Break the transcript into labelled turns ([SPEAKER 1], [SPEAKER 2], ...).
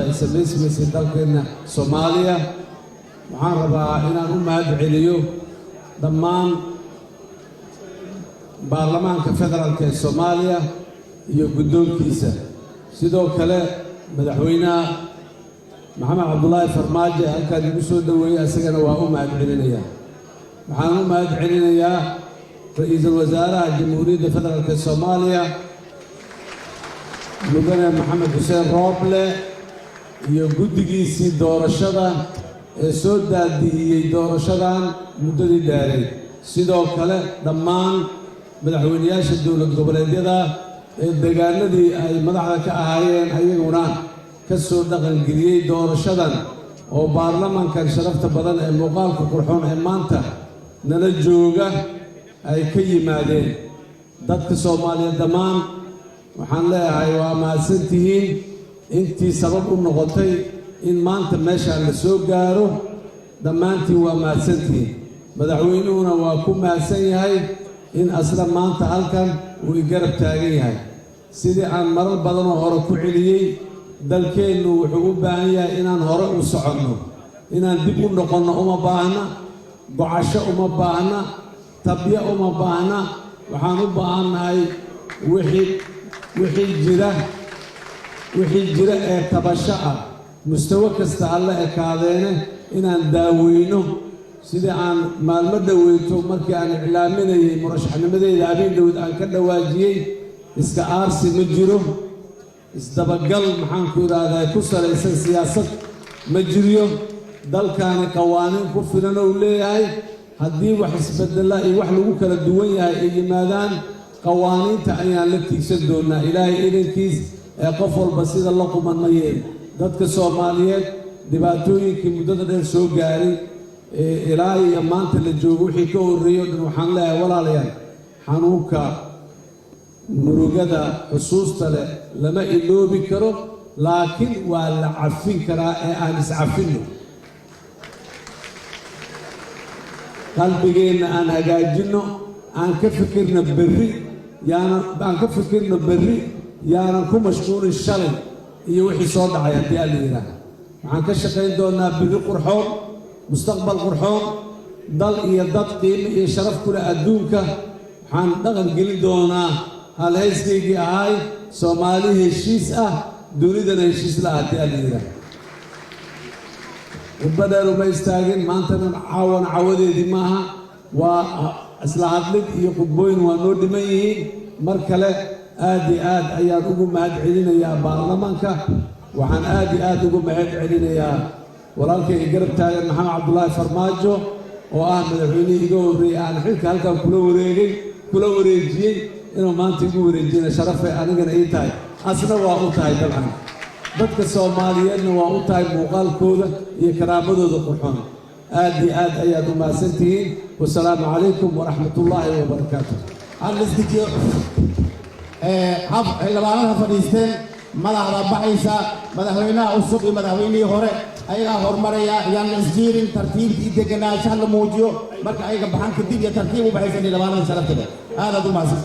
[SPEAKER 1] ismiis dalkeena Soomaaliya waxaan rabaa inaan u mahad celiyo dhammaan baarlamaanka federaalka ee Soomaaliya iyo guddoonkiisa sidoo kale madaxweynaha Maxamed Cabdullaahi Farmaajo halkaan ugu soo dhaweeyay asagana waa u mahad celinayaa waxaan u mahad celinayaa ra'iisul wasaaraha jamhuuriyadda federaalka Soomaaliya mudane Maxamed Xuseen Rooble iyo guddigiisii doorashada ee soo daadiyay doorashadan muddadii dheeray sidoo kale dhammaan madaxweynayaasha dowlad goboleedyada ee deegaanadii ay madaxda ka ahaayeen ayaguna ka soo dhaqan geliyay doorashadan oo baarlamaankan sharafta badan ee muuqaalka qurxoon ee maanta nala jooga ay ka yimaadeen dadka Soomaaliyeed dhammaan waxaan leeyahay waa mahadsantihiin intii sabab u noqotay in maanta meesha la soo gaaro dhammaantiin waa mahadsantihiin madaxweynuhuna waa ku mahadsan yahay in asla maanta halkan uu garab taagan yahay sidii aan marar badan oo hore ku celiyay dalkeennu wuxuu u baahan yahay inaan hore u soconno inaan dib u noqonno uma baahna gocasho uma baahna tabya uma baahna waxaan u baahannahay wixii jira ee tabasho ah mustawa kasta alla ekaadeene inaan daaweyno sidii aan maalmo dhaweyto markii aan iclaaminayay murashaxnimadeyda habeen dhowd aan ka dhawaajiyey iska aarsi ma jiro isdabagal maxaan ku idhaahdaa ku salaysan siyaasad ma jiriyo dalkaani qawaaniin ku filan oo leeyahay haddii wax isbedela iyo wax lagu kala duwan yahay ay yimaadaan qawaaniinta ayaan la tiigsan doonaa ilaahay idankiis ee qof walba sida la quman ma yeelin dadka Soomaaliyeed dhibaatooyinkii muddada dheer soo gaaray ilaa iyo maanta la joogo wixii ka horreeyay dhan waxaan leeyahay walaalayaal xanuunka murugada xusuusta leh lama iloobi karo laakiin waa la cafin karaa ee aan iscafinno qalbigeenna aan hagaajinno aan ka fikirno berri yaanan ku mashquulin shalay iyo wixii soo dhacay haddii aan la yidhaaha waxaan ka shaqayn doonaa berri qurxoon mustaqbal qurxoon dal iyo dad qiimo iyo sharaf ku leh adduunka waxaan dhaqan gelin doonaa halhayskaygii ahay Soomaali heshiis ah dunidana heshiis la haddii aan la yidhaaha ubadheer uma istaagin maantana cawadeedii maaha waa isla hadlid iyo khudbooyin waa noo dhiman yihiin mar kale aad iyo aad ayaan ugu mahad celinayaa baarlamaanka waxaan aad iyo aad ugu mahad celinayaa walaalkayga garab taagan Maxamed Cabdullaahi Farmaajo oo ah madaxweynihii iga horreeyay aan xilka halkan kula wareejiyey inuu maanta igu wareejiyana sharafay anigana ii tahay asna waa u tahay dabcan dadka Soomaaliyeedna waa u tahay muuqaalkooda iyo karaamadooda qurxoon aad iyo aad ayaad u mahadsantihiin wasalaamu calaykum waraxmatullaahi wabarakaatuh
[SPEAKER 2] xildhibaanada fadhiisteen madaxda baxaysa madaxweynaha cusub iyo madaxweynihii hore ayagaa horumaraya yaan la isjiirin tartiibtii deganaanshaha la muujiyo marka ayaga baxan kadib iyo tartiib u baxaysa xildhibaanada sharafteeda aadaad u mahadsan